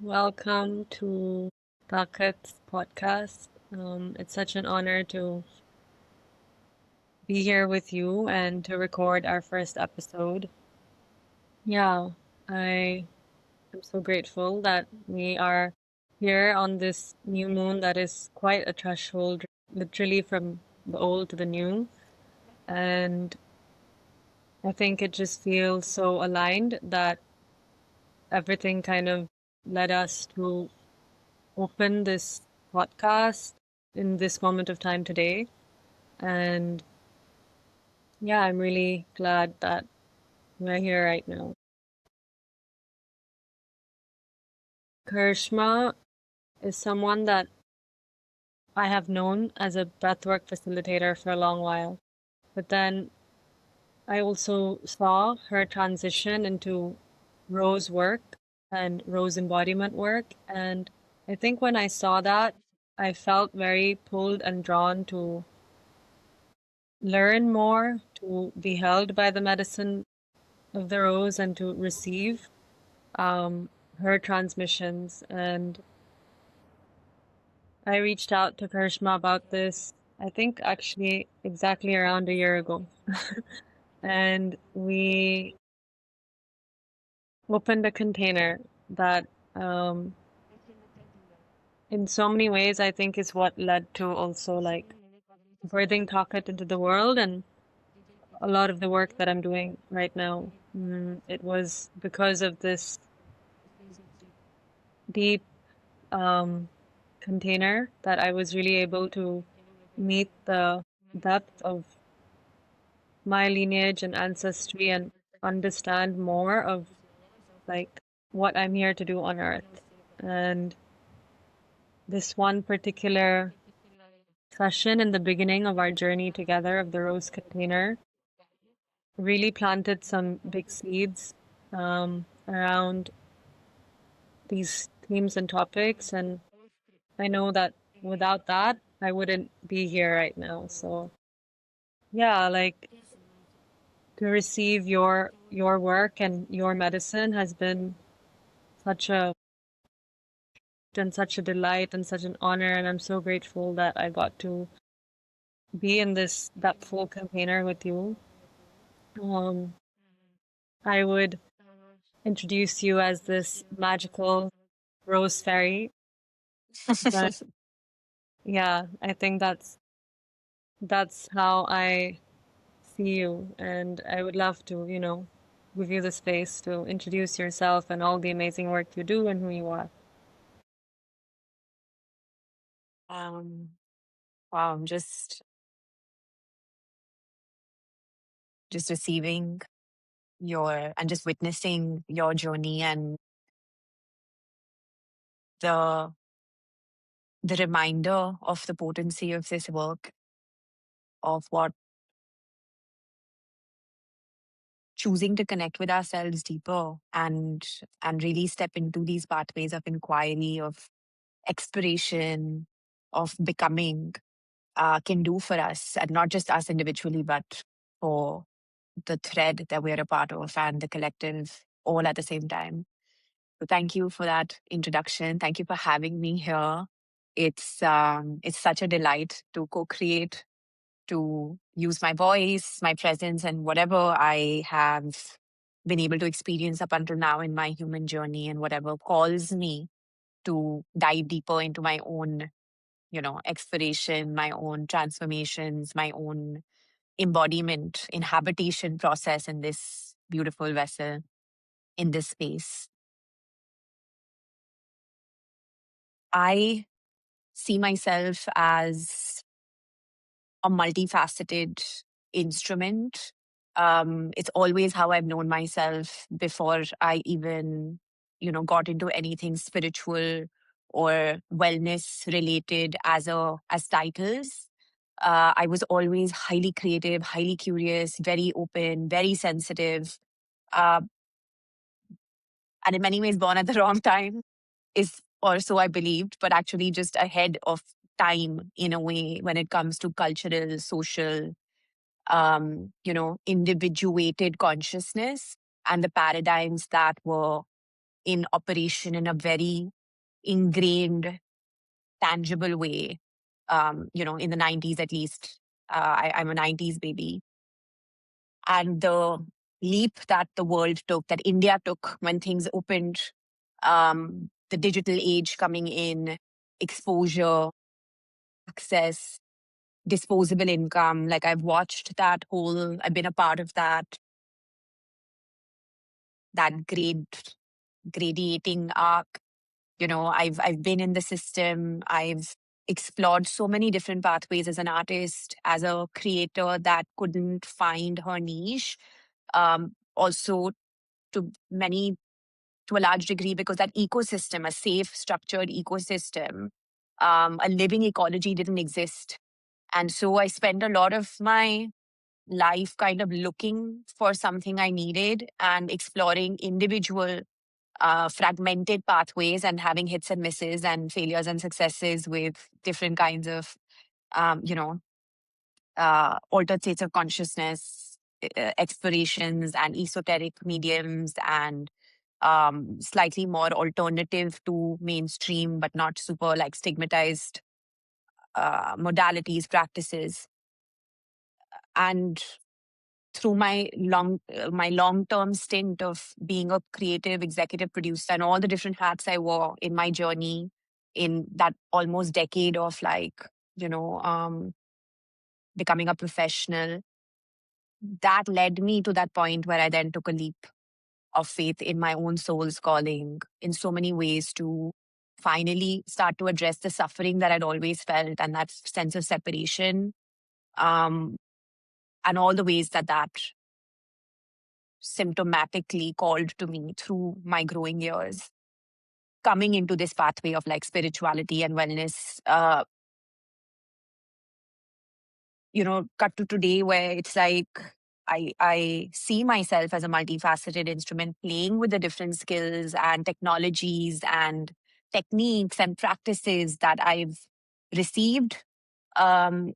Welcome to Taqat's podcast. It's such an honor to be here with you and to record our first episode. Yeah, I am so grateful that we are here on this new moon that is quite a threshold, literally from the old to the new. And I think it just feels so aligned that everything kind of led us to open this podcast in this moment of time today. And yeah, I'm really glad that we're here right now. Karishma is someone that I have known as a breathwork facilitator for a long while. But then I also saw her transition into Rose work and Rose embodiment work. And I think when I saw that, I felt very pulled and drawn to learn more, to be held by the medicine of the rose, and to receive her transmissions. And I reached out to Karishma about this, I think actually exactly around a year ago. And we opened a container that, in so many ways, I think is what led to also like birthing Taqat into the world and a lot of the work that I'm doing right now. It was because of this deep container that I was really able to meet the depth of my lineage and ancestry and understand more of like what I'm here to do on earth. And this one particular session in the beginning of our journey together of the rose container really planted some big seeds around these themes and topics. And I know that without that, I wouldn't be here right now. So yeah, like to receive your work and your medicine has been such a and such a delight and such an honor, and I'm so grateful that I got to be in that full container with you. Um, I would introduce you as this magical rose fairy, but yeah, I think that's how I see you, and I would love to, give you the space to introduce yourself and all the amazing work you do and who you are. Um, wow, I'm just receiving your and just witnessing your journey and the the reminder of the potency of this work, of what choosing to connect with ourselves deeper and really step into these pathways of inquiry, of exploration, of becoming can do for us, and not just us individually, but for the thread that we're a part of and the collective all at the same time. So thank you for that introduction. Thank you for having me here. It's such a delight to co-create, to use my voice, my presence, and whatever I have been able to experience up until now in my human journey, and whatever calls me to dive deeper into my own, exploration, my own transformations, my own embodiment, inhabitation process in this beautiful vessel, in this space. I see myself as a multifaceted instrument. It's always how I've known myself before I even, got into anything spiritual or wellness related as titles. I was always highly creative, highly curious, very open, very sensitive, uh, and in many ways born at the wrong time is or so I believed, but actually just ahead of time in a way when it comes to cultural, social, individuated consciousness and the paradigms that were in operation in a very ingrained, tangible way. In the 90s at least. I'm a 90s baby. And the leap that the world took, that India took when things opened, the digital age coming in, exposure, access, disposable income. Like I've been a part of that gradiating arc. I've been in the system. I've explored so many different pathways as an artist, as a creator that couldn't find her niche. Also to many to a large degree because that ecosystem, a safe, structured ecosystem, a living ecology didn't exist. And so I spent a lot of my life kind of looking for something I needed and exploring individual fragmented pathways and having hits and misses and failures and successes with different kinds of, um, you know, altered states of consciousness, explorations, and esoteric mediums, and slightly more alternative to mainstream, but not super like stigmatized modalities, practices. And through my long term stint of being a creative executive producer and all the different hats I wore in my journey in that almost decade of you know um, becoming a professional, that led me to that point where I then took a leap of faith in my own soul's calling in so many ways to finally start to address the suffering that I'd always felt and that sense of separation, um, and all the ways that symptomatically called to me through my growing years, coming into this pathway of like spirituality and wellness. Cut to today where it's like I see myself as a multifaceted instrument playing with the different skills and technologies and techniques and practices that I've received, as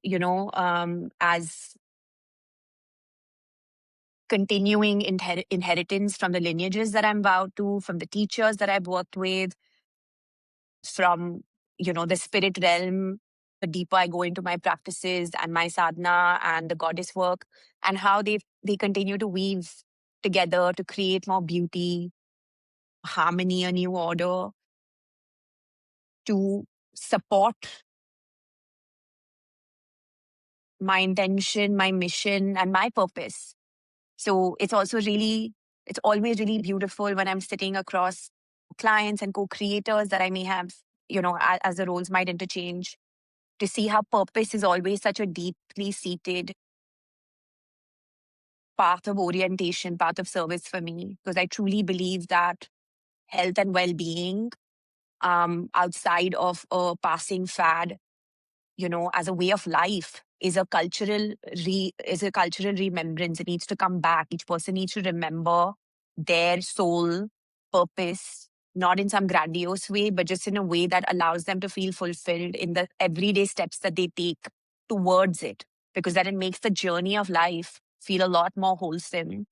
continuing inheritance from the lineages that I'm vowed to, from the teachers that I've worked with, from the spirit realm. The deeper I go into my practices and my sadhana and the goddess work, and how they continue to weave together to create more beauty, harmony, a new order, to support my intention, my mission, and my purpose. So it's always really beautiful when I'm sitting across clients and co-creators that I may have, as the roles might interchange, to see how purpose is always such a deeply seated path of orientation, path of service for me, because I truly believe that health and well-being, outside of a passing fad, as a way of life, is a cultural remembrance. It needs to come back. Each person needs to remember their soul purpose, not in some grandiose way, but just in a way that allows them to feel fulfilled in the everyday steps that they take towards it, because then it makes the journey of life feel a lot more wholesome.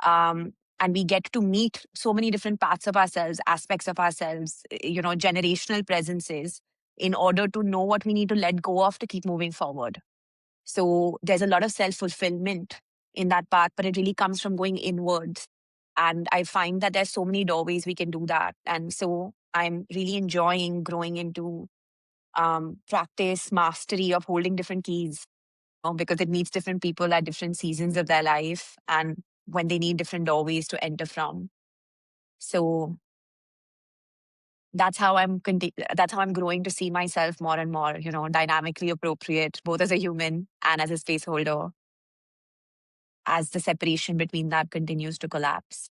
Um, and we get to meet so many different parts of ourselves, aspects of ourselves, generational presences, in order to know what we need to let go of to keep moving forward. So there's a lot of self fulfillment in that path, but it really comes from going inwards. And I find that there's so many doorways we can do that. And so I'm really enjoying growing into practice, mastery of holding different keys, because it meets different people at different seasons of their life and when they need different doorways to enter from. So that's how I'm growing to see myself more and more, dynamically appropriate, both as a human and as a space holder, as the separation between that continues to collapse.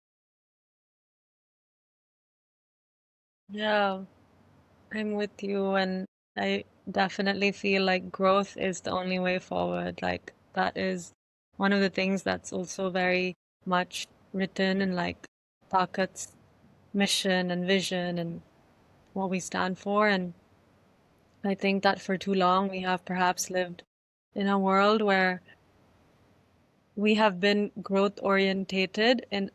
Yeah, I'm with you, and I definitely feel like growth is the only way forward. Like, that is one of the things that's also very much written in like Taqat's mission and vision and what we stand for. And I think that for too long we have perhaps lived in a world where we have been growth orientated and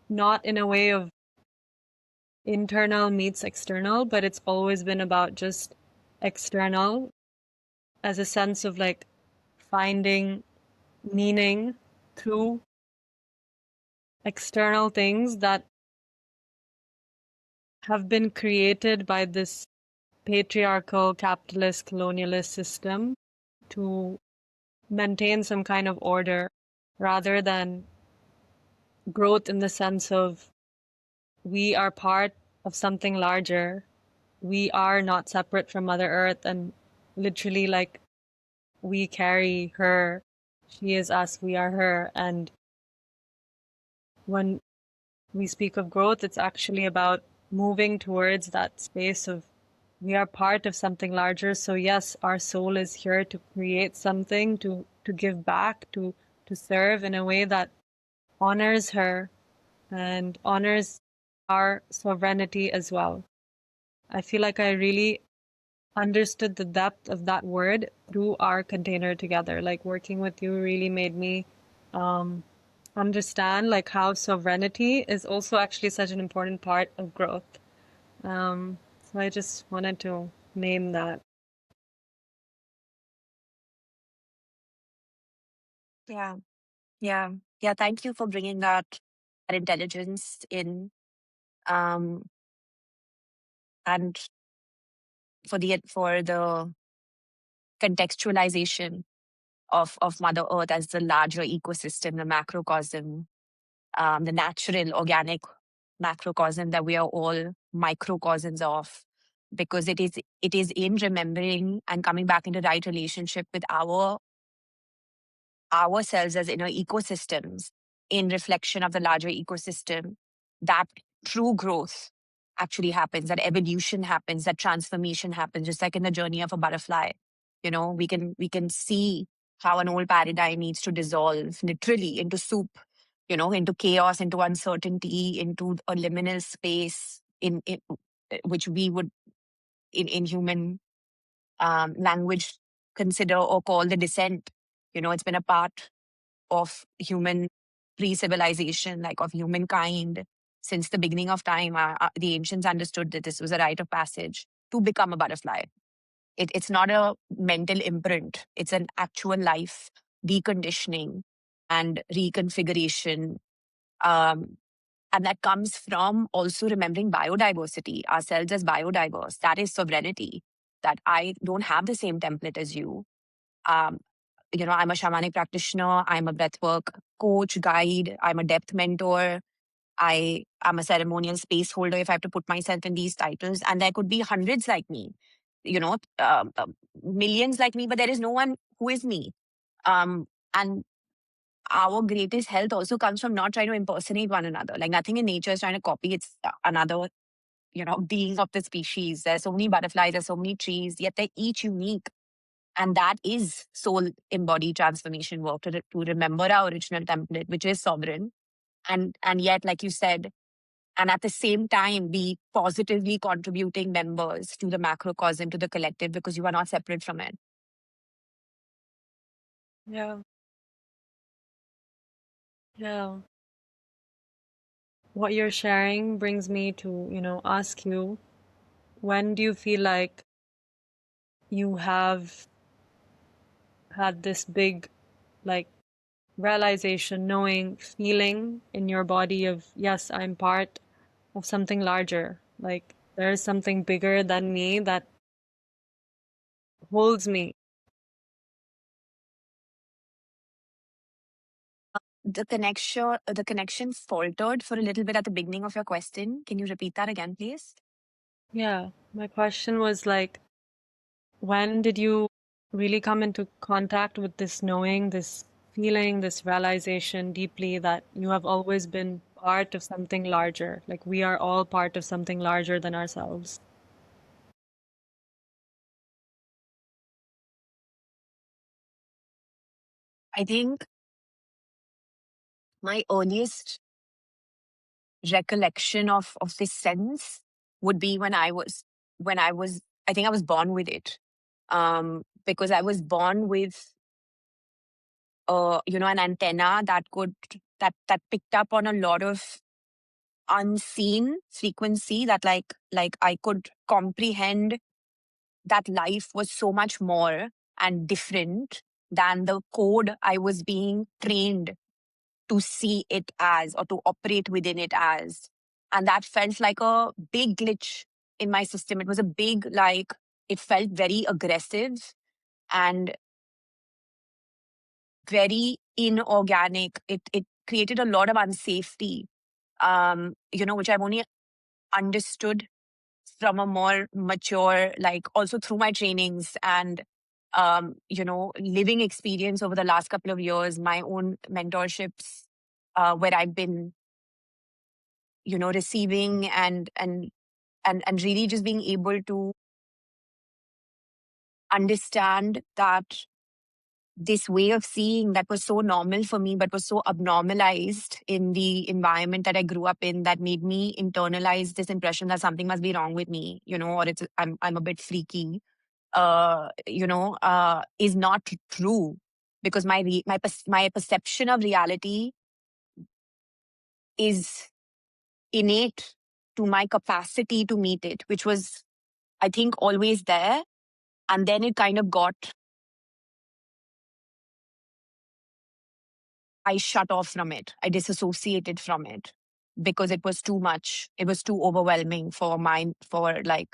not in a way of internal meets external, but it's always been about just external as a sense of like finding meaning through external things that have been created by this patriarchal, capitalist, colonialist system to maintain some kind of order rather than growth in the sense of we are part of something larger. We are not separate from Mother Earth, and literally, like, we carry her. She is us, we are her. And when we speak of growth, it's actually about moving towards that space of we are part of something larger. So yes, our soul is here to create something, to give back, to serve in a way that honors her and honors our sovereignty as well. I feel like I really understood the depth of that word through our container together. Like working with you really made me um, understand like how sovereignty is also actually such an important part of growth. So I just wanted to name that. Yeah, yeah, yeah. Thank you for bringing that intelligence in, um, and for the contextualization of Mother Earth as the larger ecosystem, the macrocosm, the natural organic macrocosm that we are all microcosms of, because it is in remembering and coming back into right relationship with ourselves as inner ecosystems in reflection of the larger ecosystem that true growth actually happens, that evolution happens, that transformation happens, just like in the journey of a butterfly. We can see how an old paradigm needs to dissolve literally into soup, into chaos, into uncertainty, into a liminal space in which we would in human language consider or call the descent. It's been a part of human pre-civilization, like of humankind, since the beginning of time. The ancients understood that this was a rite of passage to become a butterfly. It's not a mental imprint, it's an actual life deconditioning and reconfiguration. Um, and that comes from also remembering biodiversity, ourselves as biodiverse. That is sovereignty, that I don't have the same template as you. Um, I'm a shamanic practitioner, I'm a breathwork coach, guide, I'm a depth mentor, I am a ceremonial space holder if I have to put myself in these titles. And there could be hundreds like me, you know, millions like me, but there is no one who is me. And our greatest health also comes from not trying to impersonate one another. Like nothing in nature is trying to copy its another, being of the species. There's so many butterflies, there's so many trees, yet they're each unique. And that is soul embodied transformation work, to remember our original template, which is sovereign. And yet, like you said, and at the same time be positively contributing members to the macrocosm, to the collective, because you are not separate from it. Yeah, yeah. What you're sharing brings me to, ask you, when do you feel like you have had this big, like, realization, knowing, feeling in your body of, yes, I'm part of something larger. Like there is something bigger than me that holds me. The connection faltered for a little bit at the beginning of your question. Can you repeat that again, please? Yeah. My question was like, when did you really come into contact with this knowing, this feeling, this realization deeply that you have always been part of something larger? Like we are all part of something larger than ourselves. I think my earliest recollection of this sense would be when I was I think I was born with it. Because I was born with an antenna that picked up on a lot of unseen frequency that like I could comprehend that life was so much more and different than the code I was being trained to see it as or to operate within it as. And that felt like a big glitch in my system. It was a big, like, it felt very aggressive and very inorganic. It created a lot of unsafety, which I've only understood from a more mature, like also through my trainings and living experience over the last couple of years, my own mentorships, where I've been, receiving and really just being able to understand that this way of seeing that was so normal for me, but was so abnormalized in the environment that I grew up in, that made me internalize this impression that something must be wrong with me, or I'm a bit freaky, is not true, because my perception of reality is innate to my capacity to meet it, which was, I think, always there. And then it kind of I shut off from it. I disassociated from it because it was too much. It was too overwhelming for like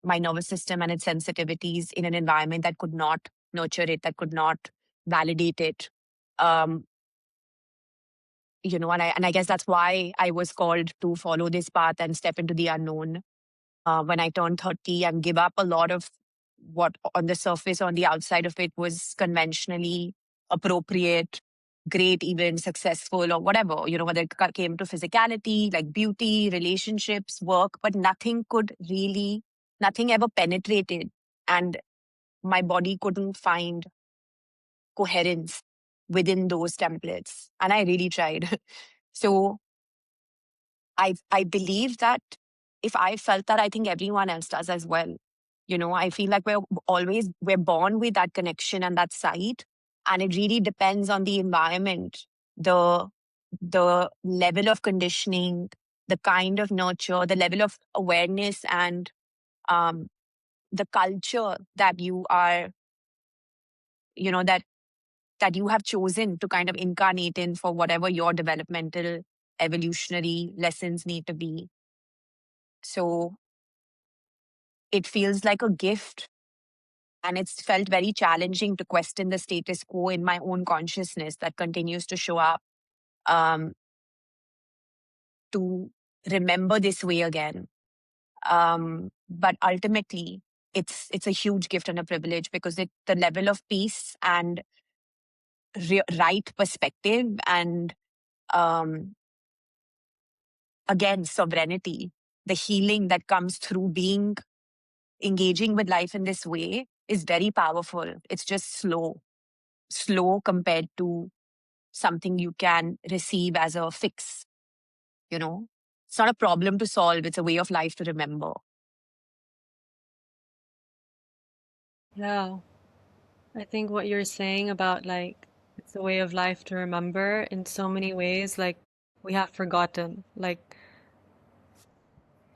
my nervous system and its sensitivities in an environment that could not nurture it, that could not validate it. Um, and I guess that's why I was called to follow this path and step into the unknown when I turned 30 and give up a lot of what on the surface, on the outside of it, was conventionally appropriate, great, even successful, or whatever, whether it came to physicality, like beauty, relationships, work, but nothing ever penetrated. And my body couldn't find coherence within those templates. And I really tried. So I believe that if I felt that, I think everyone else does as well. I feel like we're born with that connection and that sight. And it really depends on the environment, the the level of conditioning, the kind of nurture, the level of awareness, and um, the culture that you are, that you have chosen to kind of incarnate in for whatever your developmental evolutionary lessons need to be. So it feels like a gift. And it's felt very challenging to question the status quo in my own consciousness that continues to show up, um, to remember this way again. But ultimately, it's a huge gift and a privilege, because the level of peace and right perspective and, um, again, sovereignty, the healing that comes through engaging with life in this way is very powerful. It's just slow compared to something you can receive as a fix. It's not a problem to solve, it's a way of life to remember. Yeah. I think what you're saying about like it's a way of life to remember in so many ways, like we have forgotten, like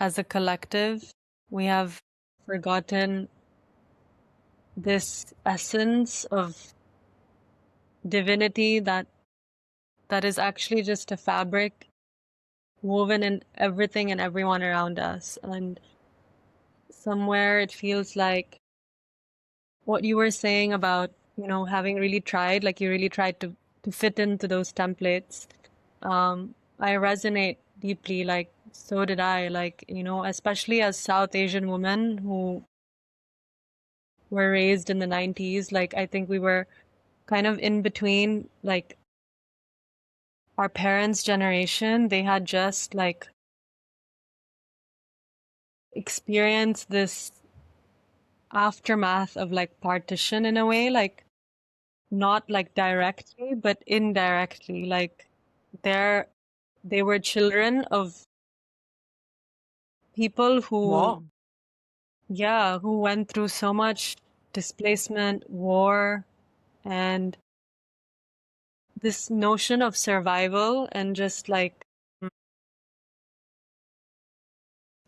as a collective, we have forgotten this essence of divinity that is actually just a fabric woven in everything and everyone around us. And somewhere it feels like what you were saying about, having really tried, like you really tried to fit into those templates. I resonate deeply, like so did I, like, especially as South Asian women who were raised in the 90s, like I think we were kind of in between, like our parents' generation, they had just like experienced this aftermath of like partition in a way, like not like directly, but indirectly, like they're they were children of people who, Wow. yeah, who went through so much displacement, war, and this notion of survival and just like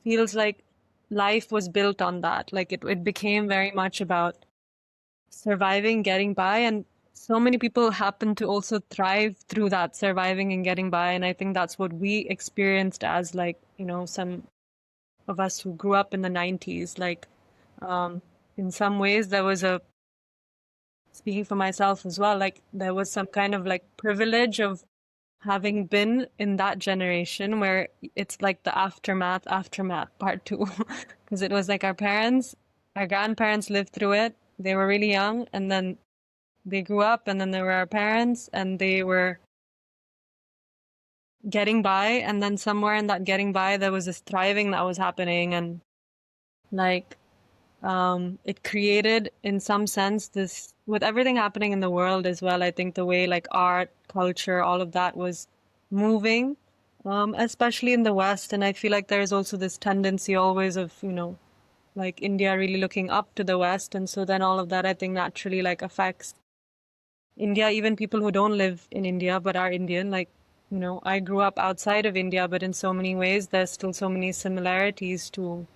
feels like life was built on that. Like it became very much about surviving, getting by, and so many people happen to also thrive through that surviving and getting by. And I think that's what we experienced as like, some of us who grew up in the 90s. Like, in some ways, there was speaking for myself as well, like there was some kind of like privilege of having been in that generation where it's like the aftermath part two. Because it was like our grandparents lived through it. They were really young, and then they grew up, and then there were our parents, and they were getting by. And then somewhere in that getting by, there was this thriving that was happening. And like, it created, in some sense, this, with everything happening in the world as well, I think the way like art, culture, all of that was moving, especially in the West. And I feel like there's also this tendency always of, like India really looking up to the West. And so then all of that, I think, naturally like affects India, even people who don't live in India but are Indian. Like, I grew up outside of India, but in so many ways, there's still so many similarities to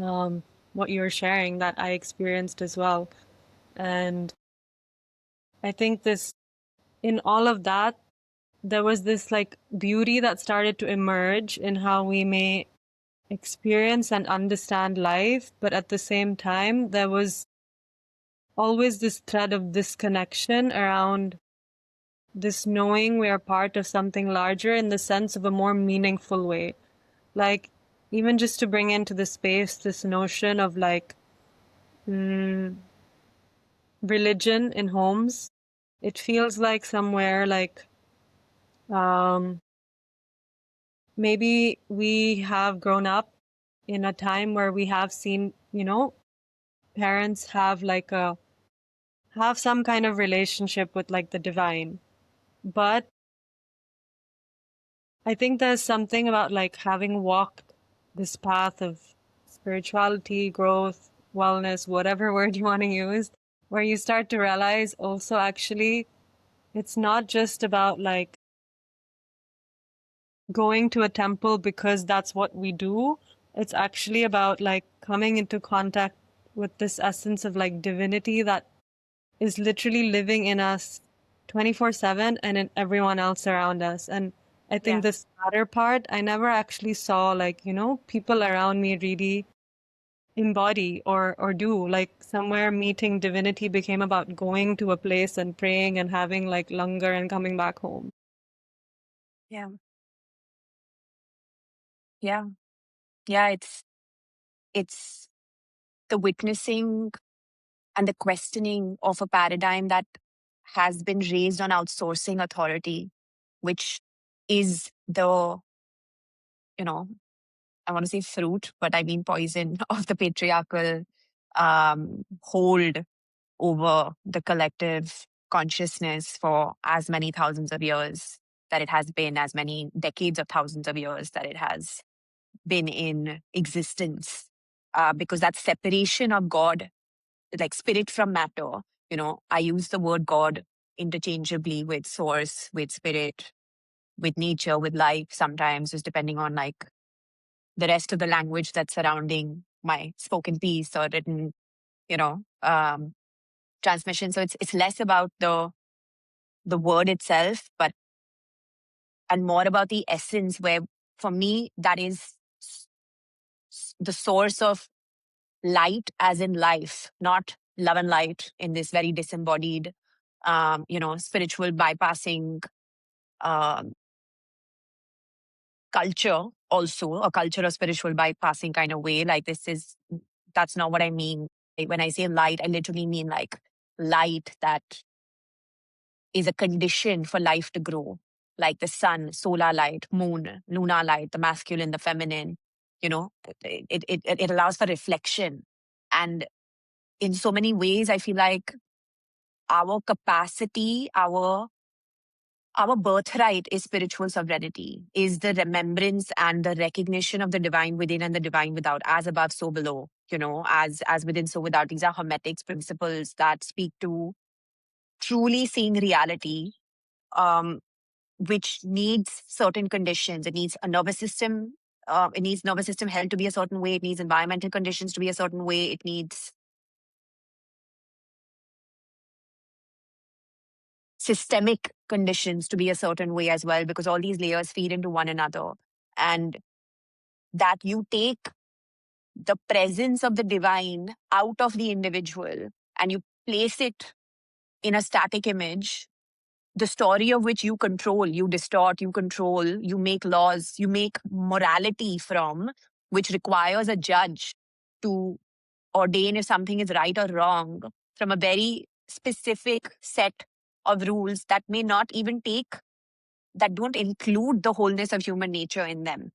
um, what you're sharing that I experienced as well. And I think in all of that, there was this like beauty that started to emerge in how we may experience and understand life. But at the same time, there was always this thread of disconnection around this knowing we are part of something larger in the sense of a more meaningful way. Like, even just to bring into the space this notion of like, mm, religion in homes. It feels like somewhere like, um, maybe we have grown up in a time where we have seen, parents have some kind of relationship with like the divine. But I think there's something about like having walked this path of spirituality, growth, wellness, whatever word you want to use, where you start to realize also actually it's not just about like going to a temple because that's what we do. It's actually about like coming into contact with this essence of like divinity that is literally living in us 24/7 and in everyone else around us. And I think Yeah. this latter part, I never actually saw like, people around me really embody or do. Like somewhere meeting divinity became about going to a place and praying and having like langar and coming back home. Yeah. Yeah. Yeah. It's the witnessing and the questioning of a paradigm that has been raised on outsourcing authority, which is the, you know, I want to say fruit, but I mean poison of the patriarchal hold over the collective consciousness for as many thousands of years that it has been, as many decades of thousands of years that it has been in existence. Because that separation of God, like spirit from matter, I use the word God interchangeably with source, with spirit, with nature, with life sometimes, just depending on like the rest of the language that's surrounding my spoken piece or written, you know, um, transmission. So it's less about the word itself, but and more about the essence. Where for me, that is the source of light, as in life, not love and light in this very disembodied, spiritual bypassing um, culture. Also, a culture of spiritual bypassing kind of way. Like that's not what I mean. Like, when I say light, I literally mean like light that is a condition for life to grow, like the sun, solar light, moon, lunar light, the masculine, the feminine. It allows for reflection. And in so many ways, I feel like our capacity, our birthright is spiritual sovereignty, is the remembrance and the recognition of the divine within and the divine without, as above, so below, as within, so without. These are hermetics principles that speak to truly seeing reality, um, which needs certain conditions. It needs a nervous system It needs nervous system health to be a certain way. It needs environmental conditions to be a certain way. It needs systemic conditions to be a certain way as well, because all these layers feed into one another. And that you take the presence of the divine out of the individual and you place it in a static image, the story of which you control, you distort, you control, you make laws, you make morality from, which requires a judge to ordain if something is right or wrong from a very specific set of rules that may not even take, that don't include the wholeness of human nature in them.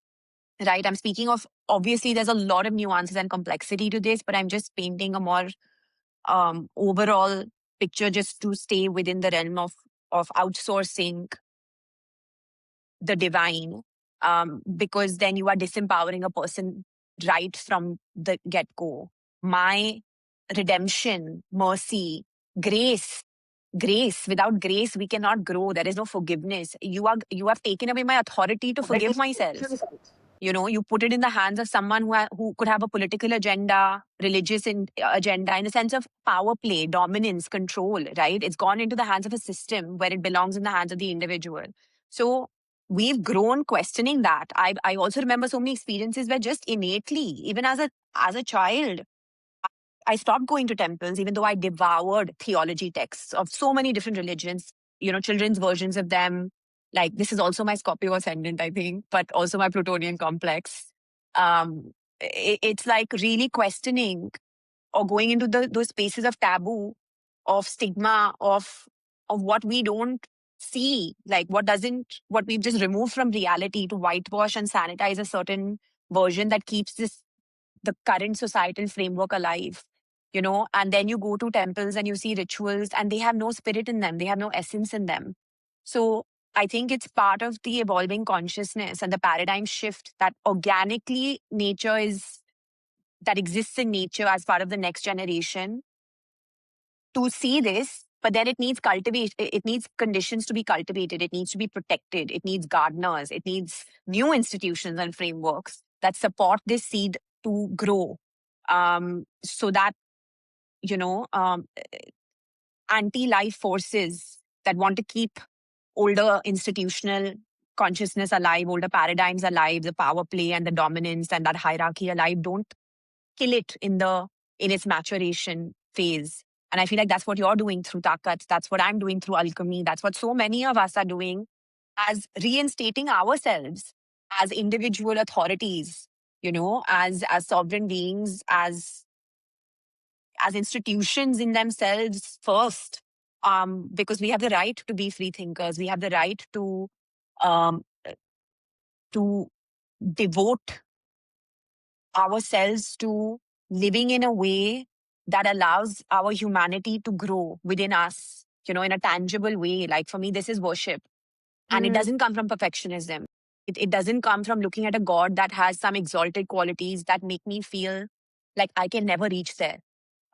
Right? I'm speaking of, obviously, there's a lot of nuances and complexity to this, but I'm just painting a more overall picture just to stay within the realm of outsourcing the divine, because then you are disempowering a person right from the get go. My redemption, mercy, grace. Grace. Without grace, we cannot grow. There is no forgiveness. You have taken away my authority to forgive myself. You put it in the hands of someone who could have a political agenda, religious agenda, in the sense of power play, dominance, control, right? It's gone into the hands of a system where it belongs in the hands of the individual. So we've grown questioning that. I also remember so many experiences where just innately, even as a child, I stopped going to temples, even though I devoured theology texts of so many different religions, children's versions of them. Like, this is also my Scorpio ascendant, I think, but also my Plutonian complex. It's like really questioning or going into those spaces of taboo, of stigma, of what we don't see, like what we've just removed from reality to whitewash and sanitize a certain version that keeps the current societal framework alive. And then you go to temples and you see rituals and they have no spirit in them, they have no essence in them. So I think it's part of the evolving consciousness and the paradigm shift that organically that exists in nature as part of the next generation to see this. But then it needs cultivation, it needs conditions to be cultivated, it needs to be protected, it needs gardeners, it needs new institutions and frameworks that support this seed to grow, so that you know um, anti-life forces that want to keep older institutional consciousness alive, older paradigms alive, the power play and the dominance and that hierarchy alive, don't kill it in its maturation phase. And I feel like that's what you're doing through Taqat. That's what I'm doing through Alchemy. That's what so many of us are doing, as reinstating ourselves as individual authorities, as sovereign beings, as institutions in themselves first. Because we have the right to be free thinkers. We have the right um, to devote ourselves to living in a way that allows our humanity to grow within us, in a tangible way. Like, for me, this is worship. And it Mm, doesn't come from perfectionism. It doesn't come from looking at a God that has some exalted qualities that make me feel like I can never reach there.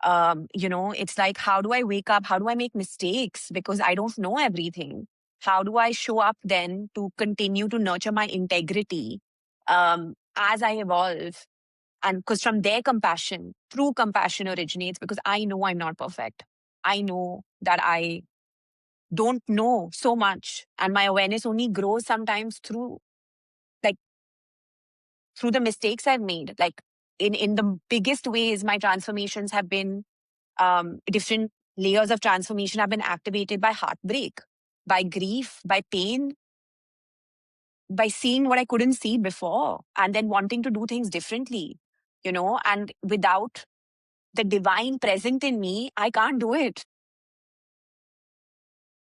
It's like, how do I wake up? How do I make mistakes? Because I don't know everything. How do I show up then to continue to nurture my integrity as I evolve? And because from their compassion, true compassion originates, because I know I'm not perfect. I know that I don't know so much. And my awareness only grows sometimes like, through the mistakes I've made. Like, in the biggest ways, my transformations have been different layers of transformation have been activated by heartbreak, by grief, by pain, by seeing what I couldn't see before, and then wanting to do things differently, and without the divine present in me, I can't do it,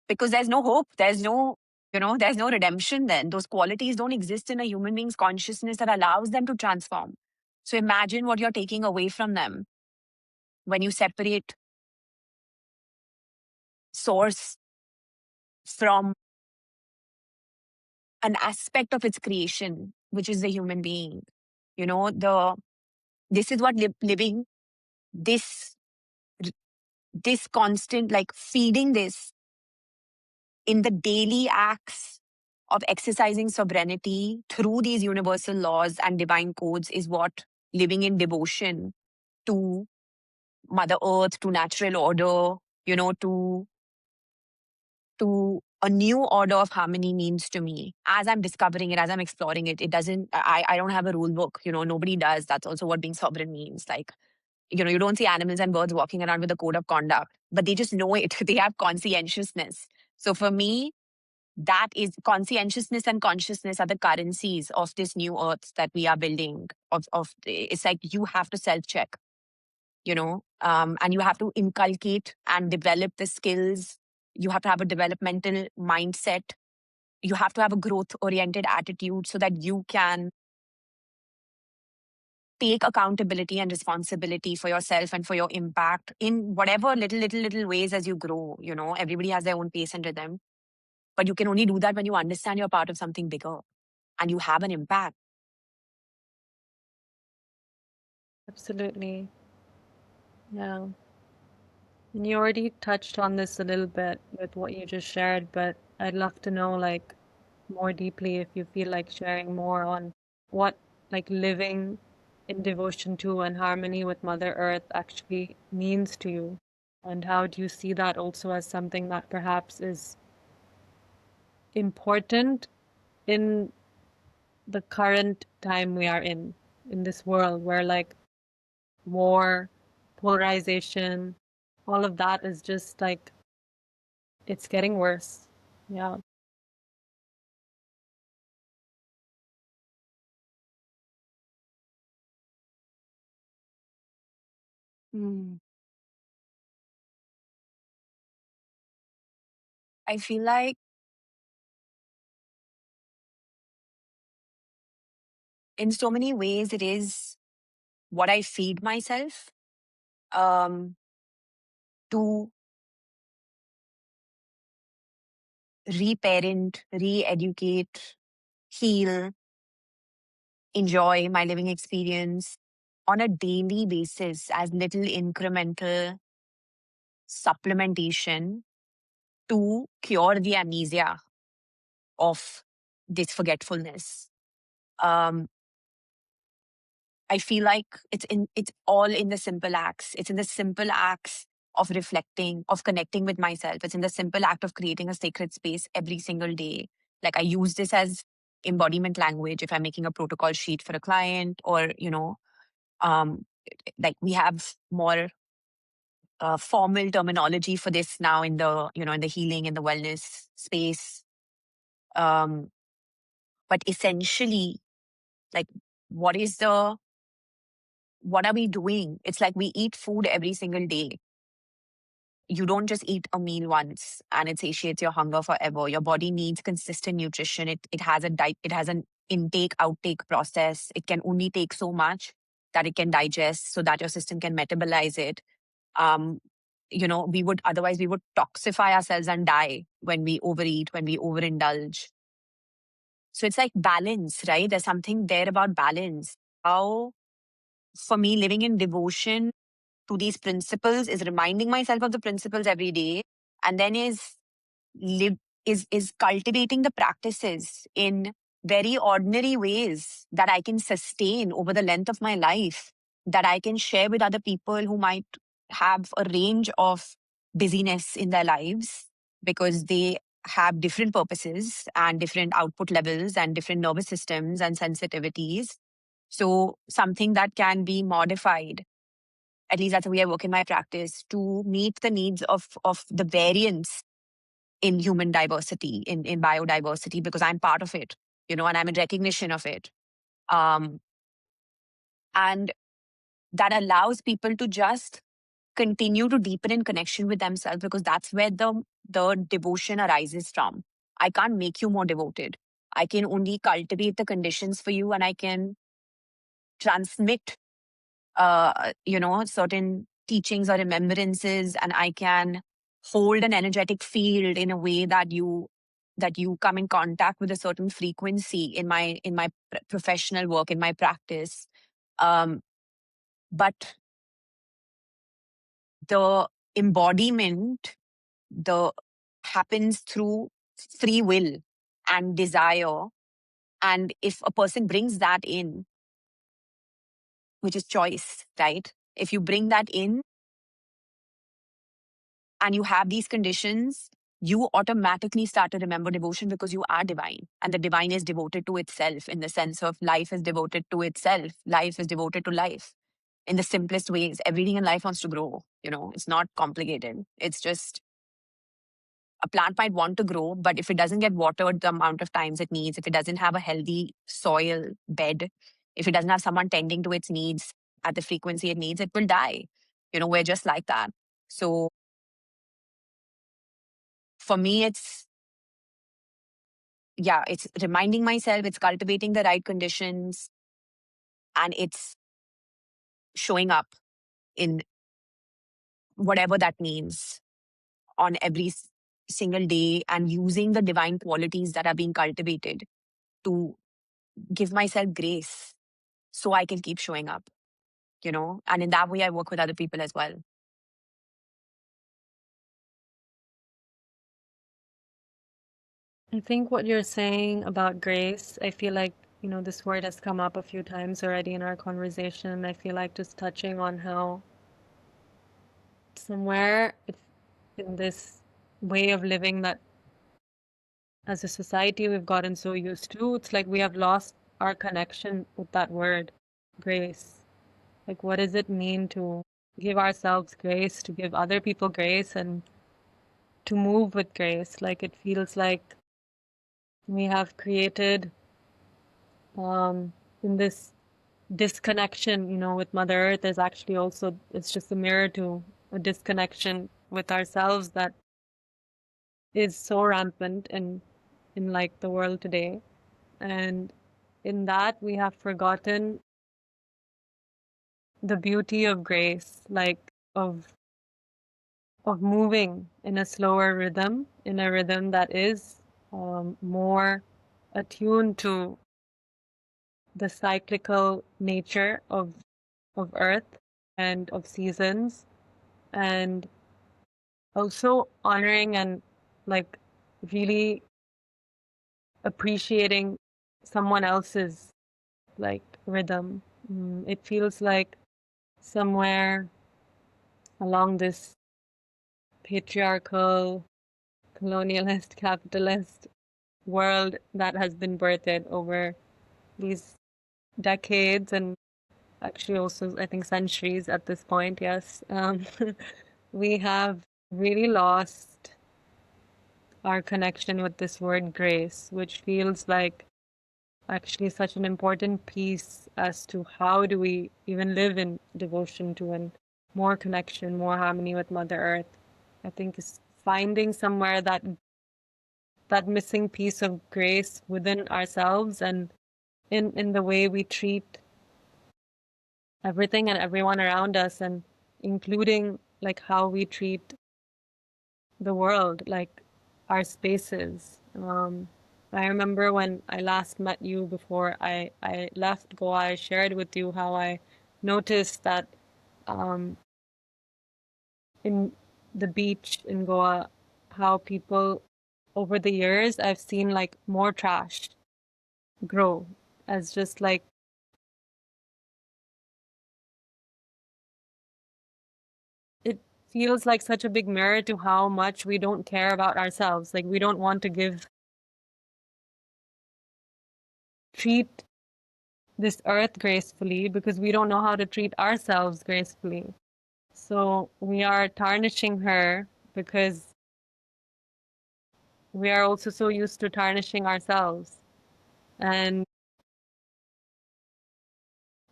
because there's no hope. There's no redemption then. Those qualities don't exist in a human being's consciousness that allows them to transform. So imagine what you're taking away from them when you separate source from an aspect of its creation, which is the human being. This is what living this this constant, like, feeding this in the daily acts of exercising sovereignty through these universal laws and divine codes is what living in devotion to Mother Earth, to natural order, to a new order of harmony means to me. As I'm discovering it, as I'm exploring it, it doesn't, I don't have a rule book, nobody does. That's also what being sovereign means. Like, you don't see animals and birds walking around with a code of conduct, but they just know it. They have conscientiousness. So for me, that is conscientiousness and consciousness are the currencies of this new earth that we are building. It's like you have to self check, and you have to inculcate and develop the skills. You have to have a developmental mindset. You have to have a growth oriented attitude so that you can take accountability and responsibility for yourself and for your impact in whatever little ways as you grow. Everybody has their own pace and rhythm, but you can only do that when you understand you're part of something bigger and you have an impact. Absolutely. Yeah. And you already touched on this a little bit with what you just shared, but I'd love to know like more deeply if you feel like sharing more on what like living in devotion to and harmony with Mother Earth actually means to you. And how do you see that also as something that perhaps is important in the current time we are in this world where like war, polarization, all of that is just like it's getting worse. Yeah. Mm. I feel like in so many ways it is what I feed myself um, to reparent, re-educate, heal, enjoy my living experience on a daily basis as little incremental supplementation to cure the amnesia of this forgetfulness. Um, I feel like it's all in the simple acts. It's in the simple acts of reflecting, of connecting with myself. It's in the simple act of creating a sacred space every single day. Like I use this as embodiment language if I'm making a protocol sheet for a client, or um, like we have more formal terminology for this now in the in the healing and the wellness space. Um, but essentially, like, what is the what are we doing? It's like we eat food every single day. You don't just eat a meal once and it satiates your hunger forever. Your body needs consistent nutrition. It has a it has an intake outtake process. It can only take so much that it can digest so that your system can metabolize it. Um, we would otherwise we would toxify ourselves and die when we overeat, when we overindulge. So it's like balance, right? There's something there about balance. How for me, living in devotion to these principles is reminding myself of the principles every day, and then live is cultivating the practices in very ordinary ways that I can sustain over the length of my life, that I can share with other people who might have a range of busyness in their lives because they have different purposes and different output levels and different nervous systems and sensitivities. So something that can be modified, at least that's the way I work in my practice, to meet the needs of the variance in human diversity, in biodiversity, because I'm part of it, and I'm in recognition of it. Um, and that allows people to just continue to deepen in connection with themselves because that's where the devotion arises from. I can't make you more devoted. I can only cultivate the conditions for you, and I can transmit certain teachings or remembrances, and I can hold an energetic field in a way that you come in contact with a certain frequency in my professional work, in my practice. Um, but the embodiment the happens through free will and desire. And if a person brings that in, which is choice, right? If you bring that in and you have these conditions, you automatically start to remember devotion because you are divine. And the divine is devoted to itself in the sense of life is devoted to itself. Life is devoted to life in the simplest ways. Everything in life wants to grow. It's not complicated. It's just a plant might want to grow, but if it doesn't get watered the amount of times it needs, if it doesn't have a healthy soil bed, if it doesn't have someone tending to its needs at the frequency it needs, it will die. We're just like that. So for me, it's reminding myself, it's cultivating the right conditions, and it's showing up in whatever that means on every single day and using the divine qualities that are being cultivated to give myself grace so I can keep showing up, and in that way, I work with other people as well. I think what you're saying about grace, I feel like, this word has come up a few times already in our conversation. I feel like just touching on how somewhere in this way of living that as a society we've gotten so used to, it's like we have lost our connection with that word, grace. Like, what does it mean to give ourselves grace, to give other people grace, and to move with grace? Like, it feels like we have created in this disconnection, with Mother Earth is actually also, it's just a mirror to a disconnection with ourselves that is so rampant in like the world today. And in that we have forgotten the beauty of grace, like of moving in a slower rhythm, in a rhythm that is more attuned to the cyclical nature of Earth and of seasons, and also honoring and like really appreciating someone else's like rhythm. It feels like somewhere along this patriarchal, colonialist, capitalist world that has been birthed over these decades and actually also I think centuries at this point, yes. We have really lost our connection with this word grace, which feels like actually such an important piece as to how do we even live in devotion to and more connection, more harmony with Mother Earth. I think is finding somewhere that missing piece of grace within ourselves and in the way we treat everything and everyone around us, and including like how we treat the world, like our spaces. I remember when I last met you before I left Goa, I shared with you how I noticed that um, in the beach in Goa, how people over the years, I've seen like more trash grow as just like it feels like such a big mirror to how much we don't care about ourselves. Like we don't want to treat this earth gracefully because we don't know how to treat ourselves gracefully. So we are tarnishing her because we are also so used to tarnishing ourselves. And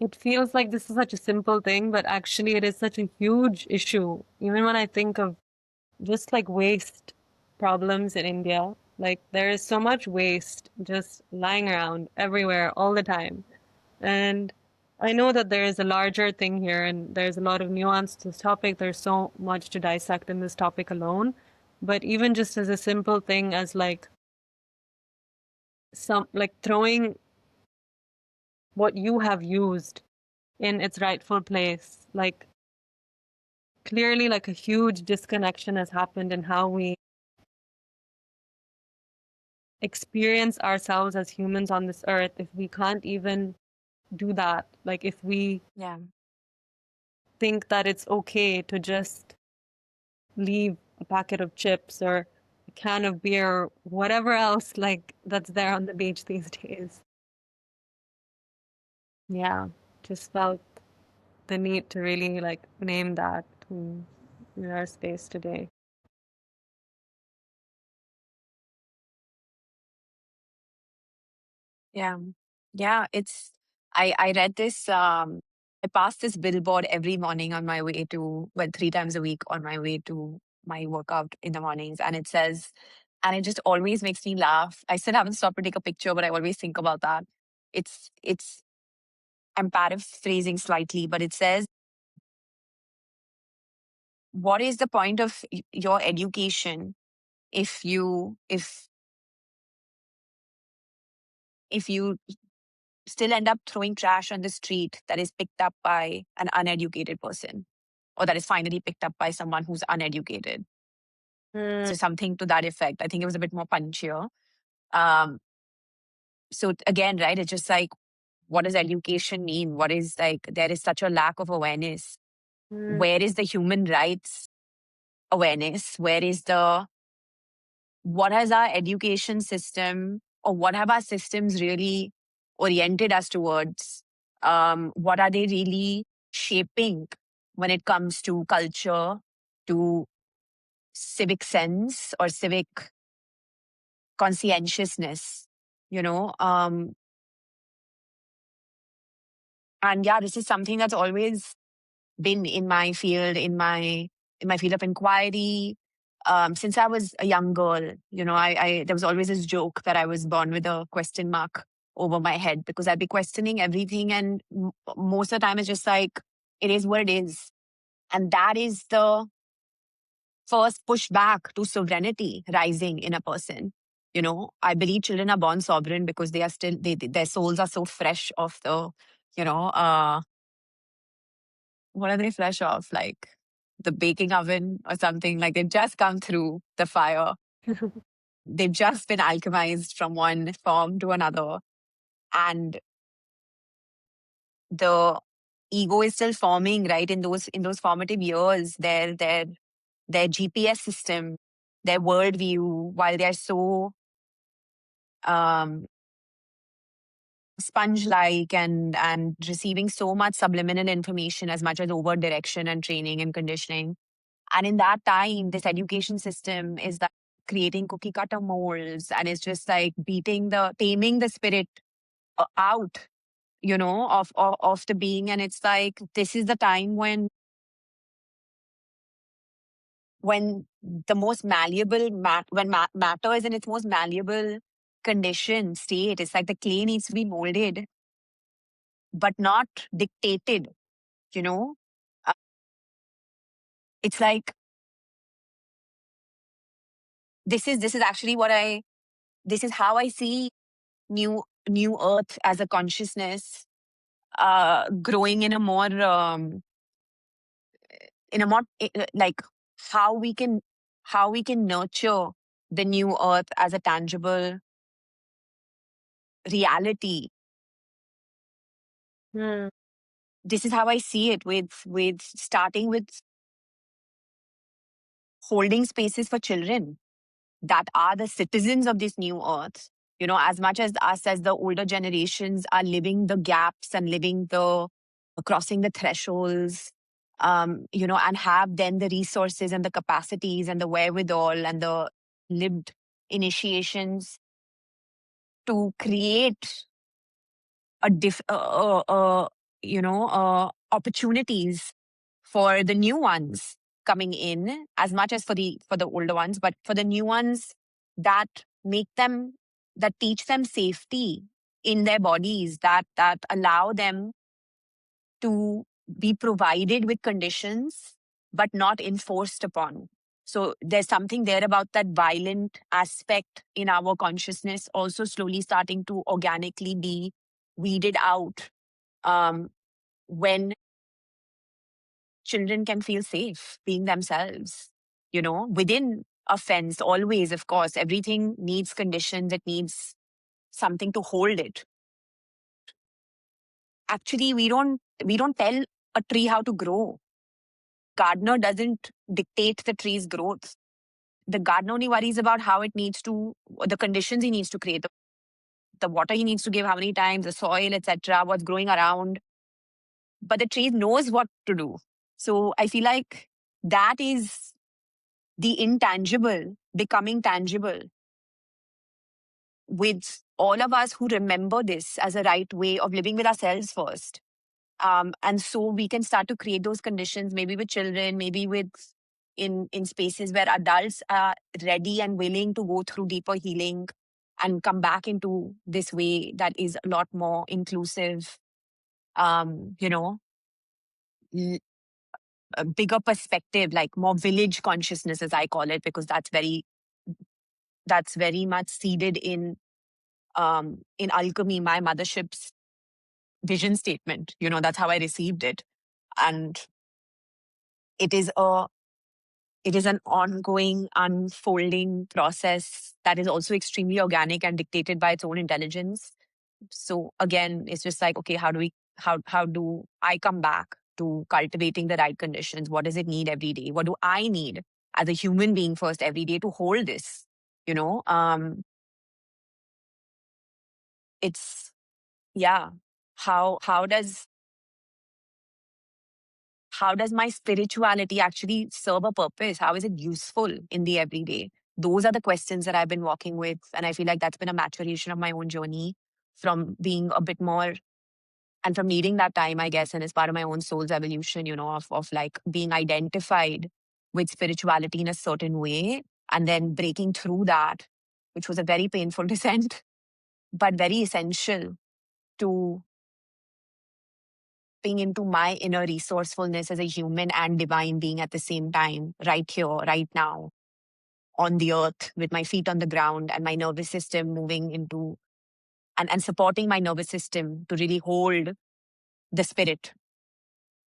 it feels like this is such a simple thing, but actually it is such a huge issue. Even when I think of just like waste problems in India, like there is so much waste just lying around everywhere all the time. And I know that there is a larger thing here and there's a lot of nuance to this topic. There's so much to dissect in this topic alone. But even just as a simple thing as like some like throwing what you have used in its rightful place, like clearly like a huge disconnection has happened in how we experience ourselves as humans on this earth if we can't even do that? Like, if we Yeah. think that it's okay to just leave a packet of chips or a can of beer or whatever else like that's there on the beach these days. Yeah, just felt the need to really like name that in our space today. Yeah. Yeah. I read this, I pass this billboard every morning on my way to, well, 3 times a week on my way to my workout in the mornings. And it says, and it just always makes me laugh. I still haven't stopped to take a picture, but I always think about that. It's, I'm paraphrasing slightly, but it says, what is the point of your education if you still end up throwing trash on the street that is picked up by an uneducated person, or that is finally picked up by someone who's uneducated? Mm, So something to that effect. I think it was a bit more punchier. Um, so again, right, it's just like, what does education mean? What is, like, there is such a lack of awareness. mm, Where is the human rights awareness? Where is the, what has our education system, or what have our systems really oriented us towards? What are they really shaping when it comes to culture, to civic sense or civic conscientiousness, you know? And yeah, this is something that's always been in my field, in my field of inquiry. Since I was a young girl, I there was always this joke that I was born with a question mark over my head, because I'd be questioning everything, and most of the time it's just like, it is what it is. And that is the first pushback to sovereignty rising in a person. I believe children are born sovereign because they are still, their souls are so fresh off the, you know, what are they fresh off? Like the baking oven or something. Like they've just come through the fire. They've just been alchemized from one form to another. And the ego is still forming, right? In those formative years, their GPS system, their worldview, while they're so um sponge-like and receiving so much subliminal information as much as overt direction and training and conditioning. And in that time, this education system is like creating cookie cutter molds, and it's just like taming the spirit out, of the being. And it's like, this is the time when the most malleable, matter is in its most malleable condition state. It's like the clay needs to be molded, but not dictated, you know? Uh, It's like, this is actually this is how I see new earth as a consciousness, growing like, how we can nurture the new earth as a tangible reality. mm, This is how I see it, with starting with holding spaces for children that are the citizens of this new earth. As much as us, as the older generations, are living the gaps and crossing the thresholds, and have then the resources and the capacities and the wherewithal and the lived initiations to create a opportunities for the new ones coming in, as much as for the older ones, but for the new ones, that that teach them safety in their bodies, that allow them to be provided with conditions but not enforced upon. So there's something there about that violent aspect in our consciousness also slowly starting to organically be weeded out, um, when children can feel safe being themselves, within a fence. Always, of course, everything needs conditions. It needs something to hold it. Actually, we don't tell a tree how to grow. Gardener doesn't dictate the tree's growth. The gardener only worries about how it needs to, the conditions he needs to create, the water he needs to give, how many times, the soil, etc., what's growing around. But the tree knows what to do. So I feel like that is the intangible becoming tangible with all of us who remember this as a right way of living with ourselves first. And so we can start to create those conditions, maybe with children, maybe with in spaces where adults are ready and willing to go through deeper healing and come back into this way that is a lot more inclusive, you know, l- a bigger perspective, like more village consciousness, as I call it, because that's very much seeded in Alchemy, my mothership's vision statement. That's how I received it. And it is a it is an ongoing, unfolding process that is also extremely organic and dictated by its own intelligence. So again, it's just like, okay, how do I come back to cultivating the right conditions? What does it need every day? What do I need as a human being first every day to hold this? You know, it's yeah. How does my spirituality actually serve a purpose? How is it useful in the everyday? Those are the questions that I've been walking with. And I feel like that's been a maturation of my own journey from being a bit more and from needing that time, I guess, and as part of my own soul's evolution, of like being identified with spirituality in a certain way and then breaking through that, which was a very painful descent, but very essential to tapping into my inner resourcefulness as a human and divine being at the same time, right here, right now, on the earth, with my feet on the ground and my nervous system moving into and supporting my nervous system to really hold the spirit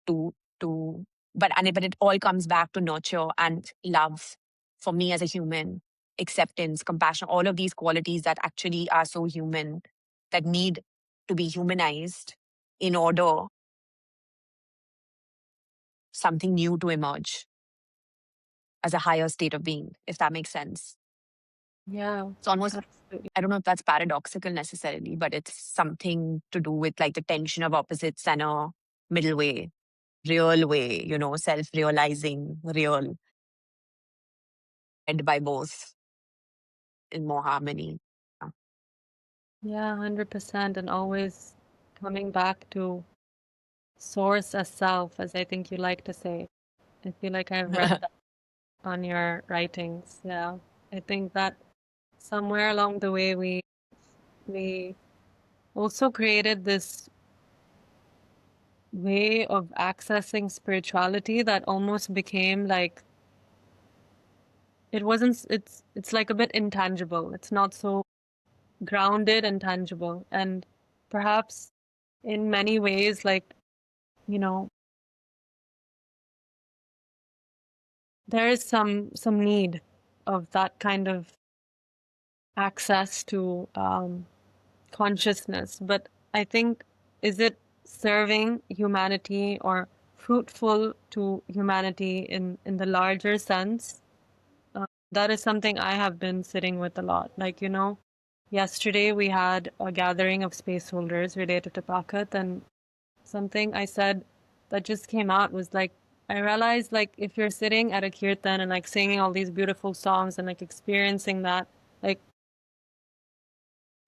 to to but it all comes back to nurture and love for me as a human, acceptance, compassion, all of these qualities that actually are so human, that need to be humanized in order something new to emerge as a higher state of being, if that makes sense. Yeah, It's almost, absolutely. I don't know if that's paradoxical necessarily, but it's something to do with like the tension of opposites and a middle way, real way, self realizing, real, led by both in more harmony. Yeah. Yeah, 100%. And always coming back to source as self, as I think you like to say. I feel like I've read that on your writings. Yeah. I think that somewhere along the way we also created this way of accessing spirituality that almost became like it's like a bit intangible. It's not so grounded and tangible. And perhaps in many ways, like, you know, there is some need of that kind of access to consciousness. But I think, is it serving humanity or fruitful to humanity in the larger sense? That is something I have been sitting with a lot. Like, yesterday we had a gathering of space holders related to Taqat, and something I said that just came out was like, I realized, like, if you're sitting at a kirtan and like singing all these beautiful songs and like experiencing that, like,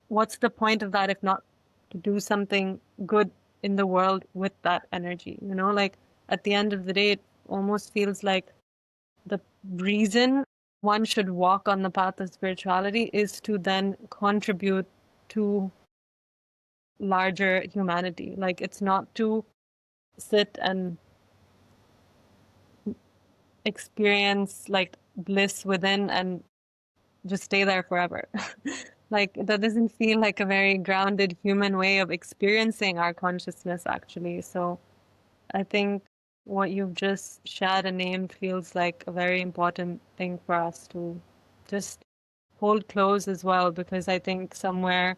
what's the point of that if not to do something good in the world with that energy? Like, at the end of the day, it almost feels like the reason one should walk on the path of spirituality is to then contribute to larger humanity. Like, it's not to sit and experience like bliss within and just stay there forever. Like, that doesn't feel like a very grounded human way of experiencing our consciousness, actually. So I think what you've just shared and named feels like a very important thing for us to just hold close as well, because I think somewhere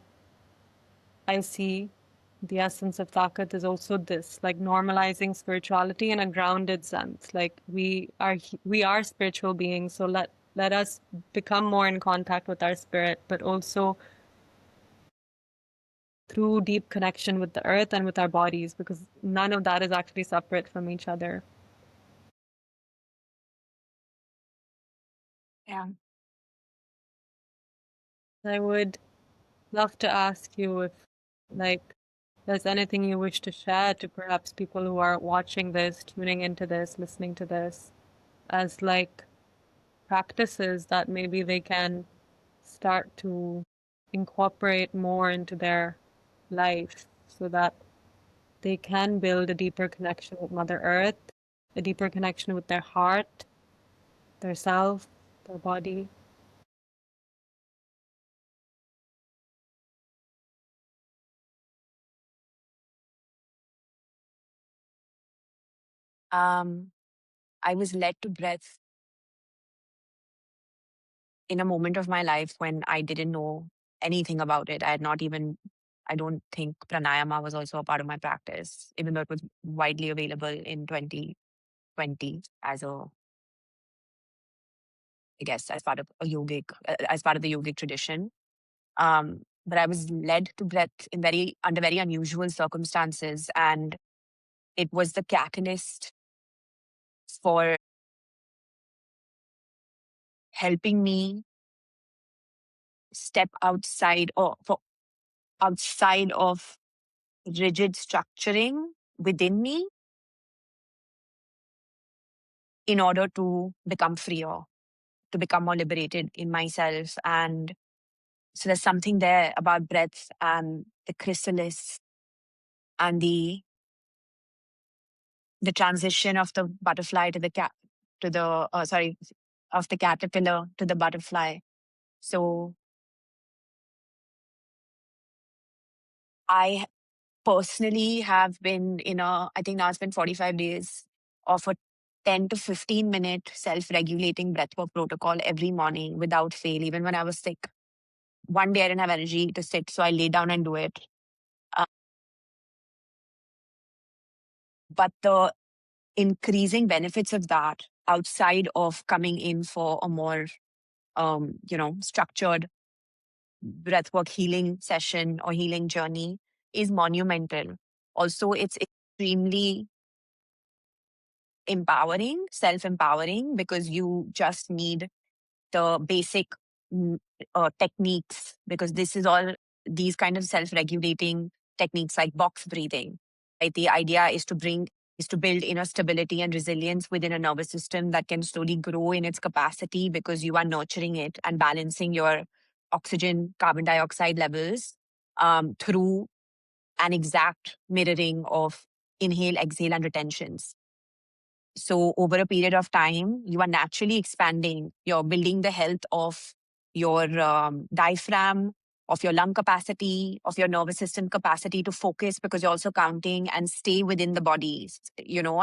I see the essence of Taqat is also this, like normalizing spirituality in a grounded sense. Like we are spiritual beings, so let us become more in contact with our spirit, but also through deep connection with the earth and with our bodies, because none of that is actually separate from each other. Yeah. I would love to ask you if, like, there's anything you wish to share to perhaps people who are watching this, tuning into this, listening to this, as like practices that maybe they can start to incorporate more into their life so that they can build a deeper connection with Mother Earth, a deeper connection with their heart, their self, their body. Um, I was led to breath in a moment of my life when I didn't know anything about it. I had not even, I don't think pranayama was also a part of my practice, even though it was widely available in 2020 as a, I guess, as part of a yogic, as part of the yogic tradition. But I was led to breath in under very unusual circumstances. And it was the catalyst for helping me step outside or for outside of rigid structuring within me in order to become freer, to become more liberated in myself. And so there's something there about breath and the chrysalis and the transition of the butterfly to the cat to the sorry of the caterpillar to the butterfly. So I personally have been in a, I think now it's been 45 days of a 10 to 15-minute self-regulating breathwork protocol every morning without fail, even when I was sick. One day I didn't have energy to sit, so I lay down and do it. Uh, but the increasing benefits of that outside of coming in for a more, structured breathwork healing session or healing journey is monumental. Also, it's extremely empowering, self empowering, because you just need the basic mm, techniques, because this is all these kind of self regulating techniques like box breathing. Right? The idea is to build inner stability and resilience within a nervous system that can slowly grow in its capacity because you are nurturing it and balancing your oxygen, carbon dioxide levels through an exact mirroring of inhale, exhale, and retentions. So over a period of time, you are naturally expanding. You're building the health of your diaphragm, of your lung capacity, of your nervous system capacity to focus, because you're also counting and stay within the body,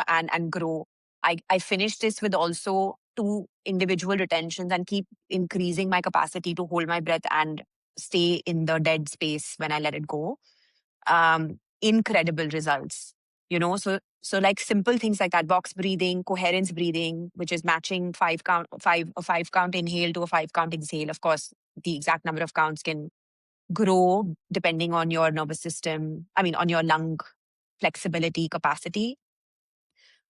and grow. I finished this with also 2 individual retentions and keep increasing my capacity to hold my breath and stay in the dead space when I let it go. Incredible results. So like simple things like that, box breathing, coherence breathing, which is matching a 5 count inhale to a 5 count exhale. Of course, the exact number of counts can grow depending on your nervous system, on your lung flexibility capacity.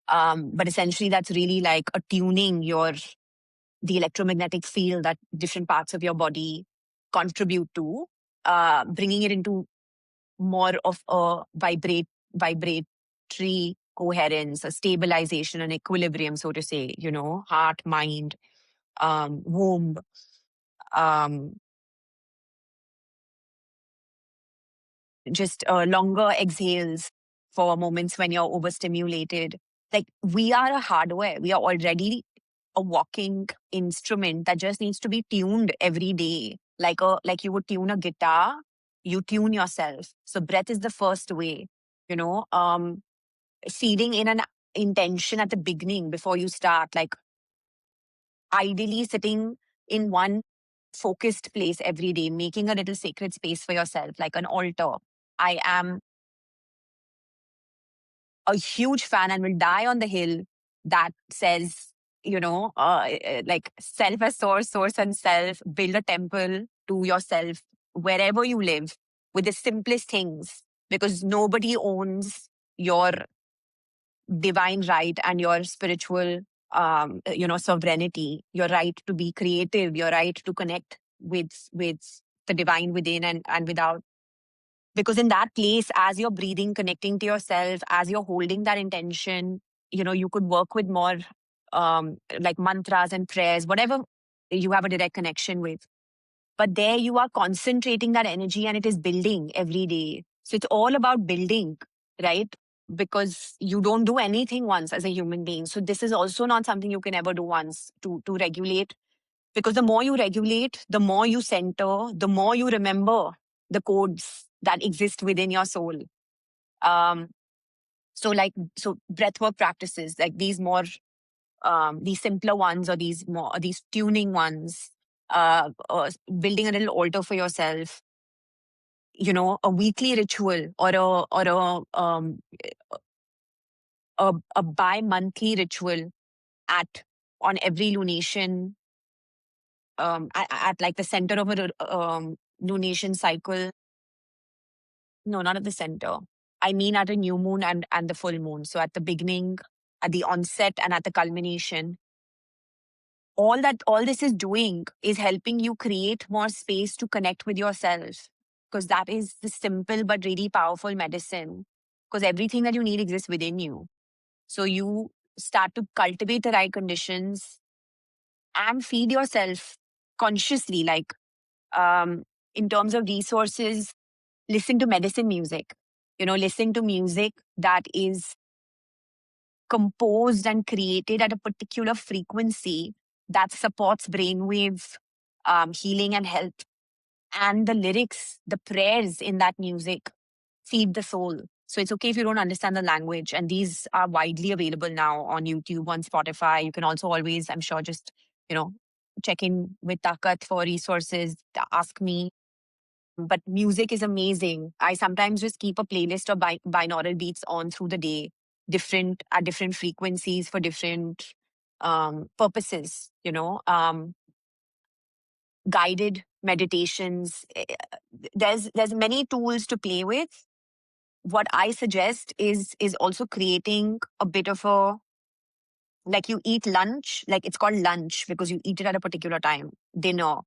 But essentially that's really like attuning the electromagnetic field that different parts of your body contribute to, bringing it into more of a vibratory coherence, a stabilization, an equilibrium, so to say, heart, mind, womb, um, just longer exhales for moments when you're overstimulated. Like we are a hardware, we are already a walking instrument that just needs to be tuned every day. Like you would tune a guitar, you tune yourself. So breath is the first way, you know. Feeding in and intention at the beginning before you start, like ideally sitting in one focused place every day, making a little sacred space for yourself, like an altar. I am a huge fan and will die on the hill that says, like self as source, source and self, build a temple to yourself wherever you live with the simplest things, because nobody owns your divine right and your spiritual sovereignty, your right to be creative, your right to connect with the divine within and without. Because in that place, as you're breathing, connecting to yourself, as you're holding that intention, you could work with more like mantras and prayers, whatever you have a direct connection with. But there you are concentrating that energy and it is building every day. So it's all about building, right? Because you don't do anything once as a human being. So this is also not something you can ever do once to regulate. Because the more you regulate, the more you center, the more you remember the codes that exist within your soul. Um, so breathwork practices, like these simpler ones, or these tuning ones, or building a little altar for yourself, a weekly ritual, or a bi-monthly ritual at on every lunation, at like the center of a lunation cycle. No, not at the center. I mean at a new moon and the full moon. So at the beginning, at the onset, and at the culmination. All this is doing is helping you create more space to connect with yourself. Because that is the simple but really powerful medicine. Because everything that you need exists within you. So you start to cultivate the right conditions and feed yourself consciously, like in terms of resources. Listen to medicine music, listen to music that is composed and created at a particular frequency that supports brainwave healing and health. And the lyrics, the prayers in that music feed the soul. So it's okay if you don't understand the language. And these are widely available now on YouTube, on Spotify. You can also always, I'm sure, just, check in with Taqat for resources, ask me. But music is amazing. I sometimes just keep a playlist of binaural beats on through the day, different at different frequencies for different purposes. Guided meditations. There's many tools to play with. What I suggest is also creating a bit of a, like, you eat lunch, like it's called lunch because you eat it at a particular time. Dinner,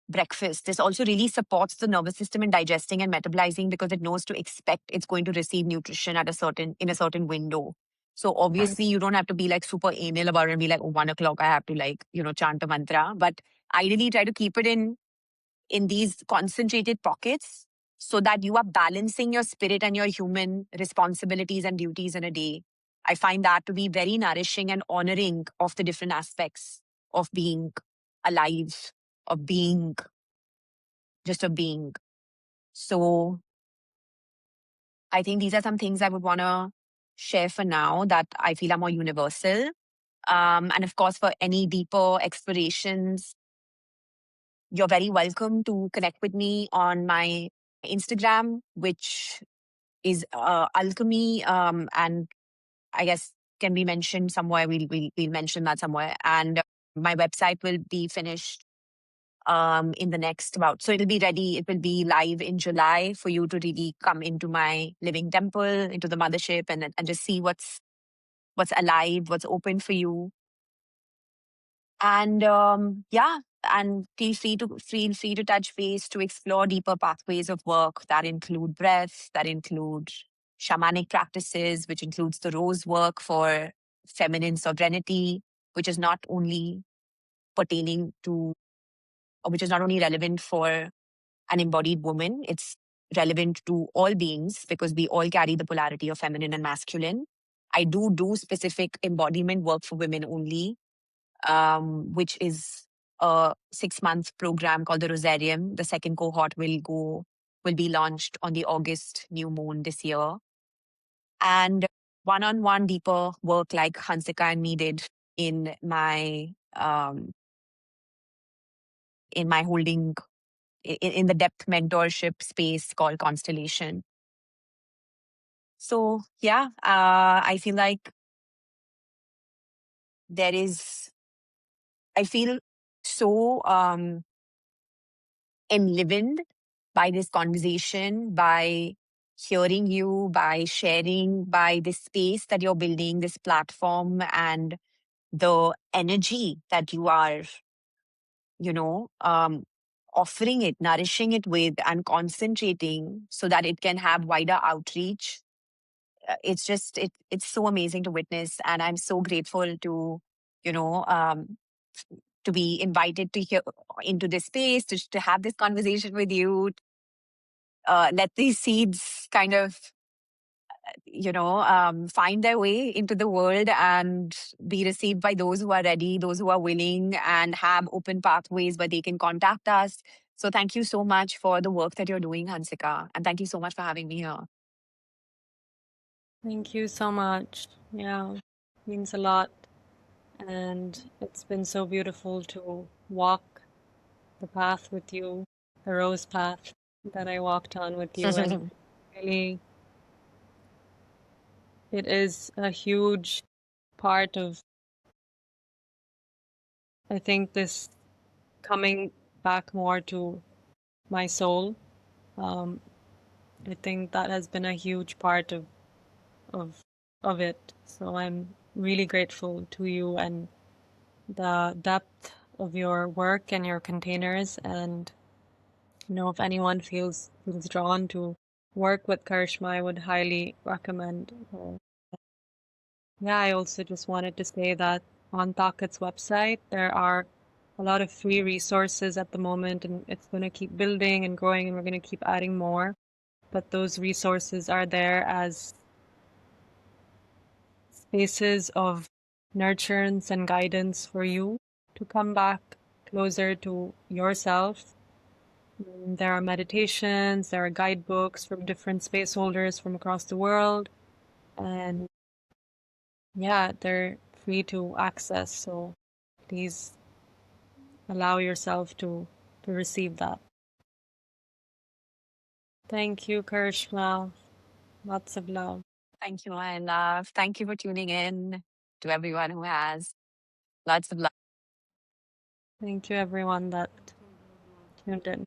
breakfast. This also really supports the nervous system in digesting and metabolizing because it knows to expect it's going to receive nutrition in a certain window. So obviously you don't have to be like super anal about it and be like, oh, 1 o'clock I have to like, chant a mantra. But ideally try to keep it in these concentrated pockets so that you are balancing your spirit and your human responsibilities and duties in a day. I find that to be very nourishing and honoring of the different aspects of being alive, of being just a being. So I think these are some things I would want to share for now that I feel are more universal. And of course, for any deeper explorations, you're very welcome to connect with me on my Instagram, which is Alchemy, and I guess can be mentioned somewhere. We'll mention that somewhere. And my website will be finished in the next about, so it'll be ready, it will be live in July for you to really come into my living temple, into the mothership, and just see what's alive, what's open for you. And yeah, and feel free to touch base to explore deeper pathways of work that include breath, that include shamanic practices, which includes the rose work for feminine sovereignty, which is not only pertaining to, or which is not only relevant for an embodied woman, it's relevant to all beings because we all carry the polarity of feminine and masculine. I do specific embodiment work for women only, which is a 6-month program called the Rosarium. The second cohort will be launched on the August new moon this year. And one-on-one deeper work like Hansika and me did in my um, in my holding in the depth mentorship space called Constellation. So yeah, I feel like there is. I feel so enlivened by this conversation, by hearing you, by sharing, by this space that you're building, this platform, and the energy that you are, you know, offering it, nourishing it with, and concentrating so that it can have wider outreach. It's just it's so amazing to witness, and I'm so grateful to, you know, to be invited to hear into this space to have this conversation with you. Let these seeds kind of find their way into the world and be received by those who are ready, those who are willing, and have open pathways where they can contact us. So thank you so much for the work that you're doing, Hansika, and thank you so much for having me here. Thank you so much. Yeah, means a lot. And it's been so beautiful to walk the path with you, the rose path that I walked on with you. And really, it is a huge part of, I think, this coming back more to my soul. Um, I think that has been a huge part of of it. So I'm really grateful to you and the depth of your work and your containers. And if anyone feels drawn to work with Karishma, I would highly recommend her. Yeah, I also just wanted to say that on Taqat's website, there are a lot of free resources at the moment, and it's going to keep building and growing, and we're going to keep adding more. But those resources are there as spaces of nurturance and guidance for you to come back closer to yourself. There are meditations, there are guidebooks from different space holders from across the world, and yeah, they're free to access. So please allow yourself to receive that. Thank you, Karishma. Lots of love. Thank you, my love. Thank you for tuning in to everyone who has. Lots of love. Thank you, everyone that tuned in.